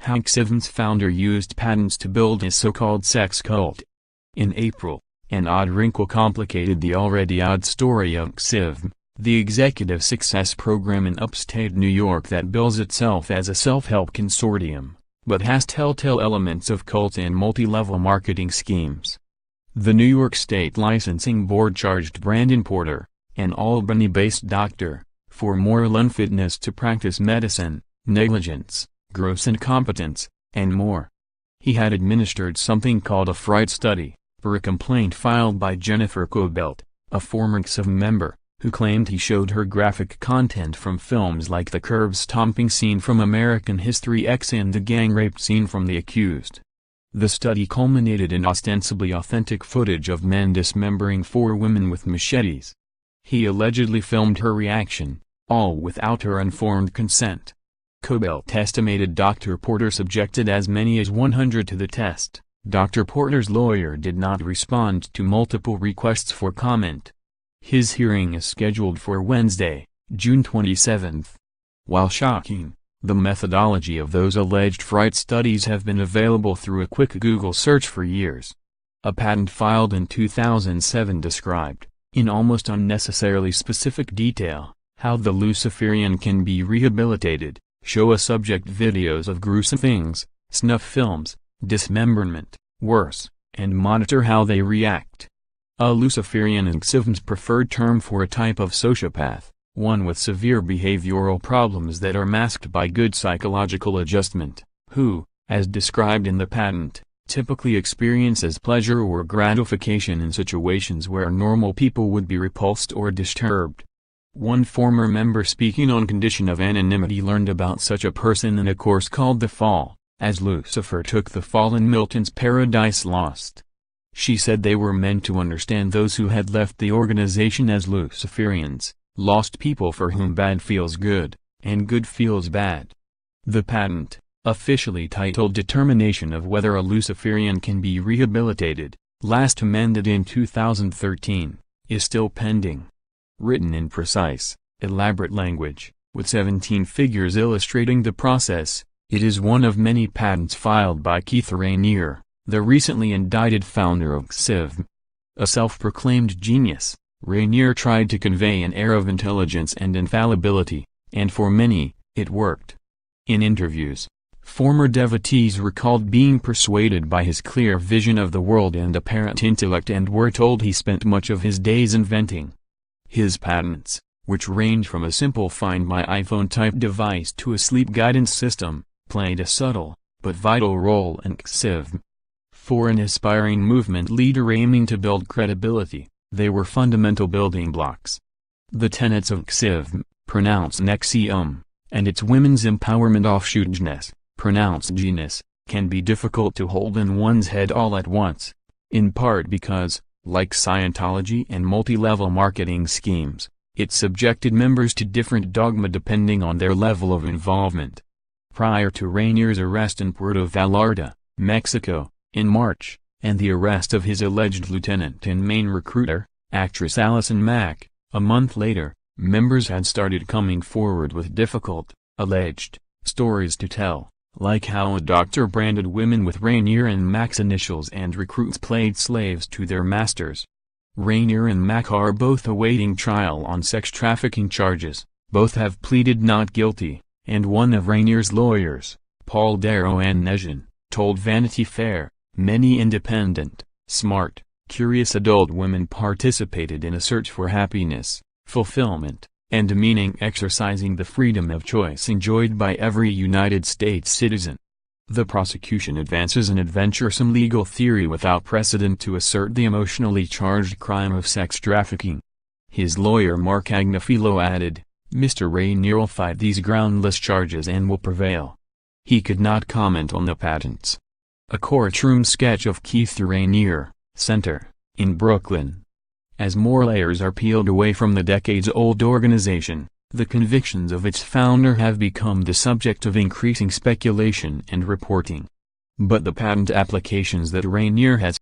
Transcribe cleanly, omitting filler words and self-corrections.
how NXIVM's founder used patents to build his so-called sex cult. In April, an odd wrinkle complicated the already odd story of NXIVM, the executive success program in upstate New York that bills itself as a self-help consortium, but has telltale elements of cult and multi-level marketing schemes. The New York State Licensing Board charged Brandon Porter, an Albany-based doctor, for moral unfitness to practice medicine, negligence, gross incompetence, and more. He had administered something called a fright study, for a complaint filed by Jennifer Cobelt, a former NXIVM member, who claimed he showed her graphic content from films like the curb-stomping scene from American History X and the gang rape scene from The Accused. The study culminated in ostensibly authentic footage of men dismembering 4 women with machetes. He allegedly filmed her reaction, all without her informed consent. Cobelt estimated Dr. Porter subjected as many as 100 to the test. Dr. Porter's lawyer did not respond to multiple requests for comment. His hearing is scheduled for Wednesday, June 27. While shocking, the methodology of those alleged fright studies have been available through a quick Google search for years. A patent filed in 2007 described, in almost unnecessarily specific detail, how the Luciferian can be rehabilitated, show a subject videos of gruesome things, snuff films, dismemberment, worse, and monitor how they react. A Luciferian is NXIVM's preferred term for a type of sociopath, one with severe behavioral problems that are masked by good psychological adjustment, who, as described in the patent, typically experiences pleasure or gratification in situations where normal people would be repulsed or disturbed. One former member speaking on condition of anonymity learned about such a person in a course called The Fall, as Lucifer took the fall in Milton's Paradise Lost. She said they were meant to understand those who had left the organization as Luciferians, lost people for whom bad feels good, and good feels bad. The patent, officially titled Determination of Whether a Luciferian Can Be Rehabilitated, last amended in 2013, is still pending. Written in precise, elaborate language, with 17 figures illustrating the process, it is one of many patents filed by Keith Raniere, the recently indicted founder of NXIVM. A self-proclaimed genius, Raniere tried to convey an air of intelligence and infallibility, and for many, it worked. In interviews, former devotees recalled being persuaded by his clear vision of the world and apparent intellect and were told he spent much of his days inventing. His patents, which range from a simple Find My iPhone type device to a sleep guidance system, played a subtle, but vital role in NXIVM. For an aspiring movement leader aiming to build credibility, they were fundamental building blocks. The tenets of NXIVM, pronounced NXIVM, and its women's empowerment offshoot GNES, pronounced GNES, can be difficult to hold in one's head all at once, in part because, like Scientology and multi-level marketing schemes, it subjected members to different dogma depending on their level of involvement. Prior to Raniere's arrest in Puerto Vallarta, Mexico, in March, and the arrest of his alleged lieutenant and main recruiter, actress Allison Mack, a month later, members had started coming forward with difficult, alleged, stories to tell, like how a doctor branded women with Raniere and Mack's initials and recruits played slaves to their masters. Raniere and Mack are both awaiting trial on sex trafficking charges, both have pleaded not guilty, and one of Raniere's lawyers, Paul Darrow-Nejian, told Vanity Fair, many independent, smart, curious adult women participated in a search for happiness, fulfillment, and meaning exercising the freedom of choice enjoyed by every United States citizen. The prosecution advances an adventuresome legal theory without precedent to assert the emotionally charged crime of sex trafficking. His lawyer Mark Agnifilo added, Mr. Raniere will fight these groundless charges and will prevail. He could not comment on the patents. A courtroom sketch of Keith Raniere, Center, in Brooklyn. As more layers are peeled away from the decades-old organization, the convictions of its founder have become the subject of increasing speculation and reporting. But the patent applications that Raniere has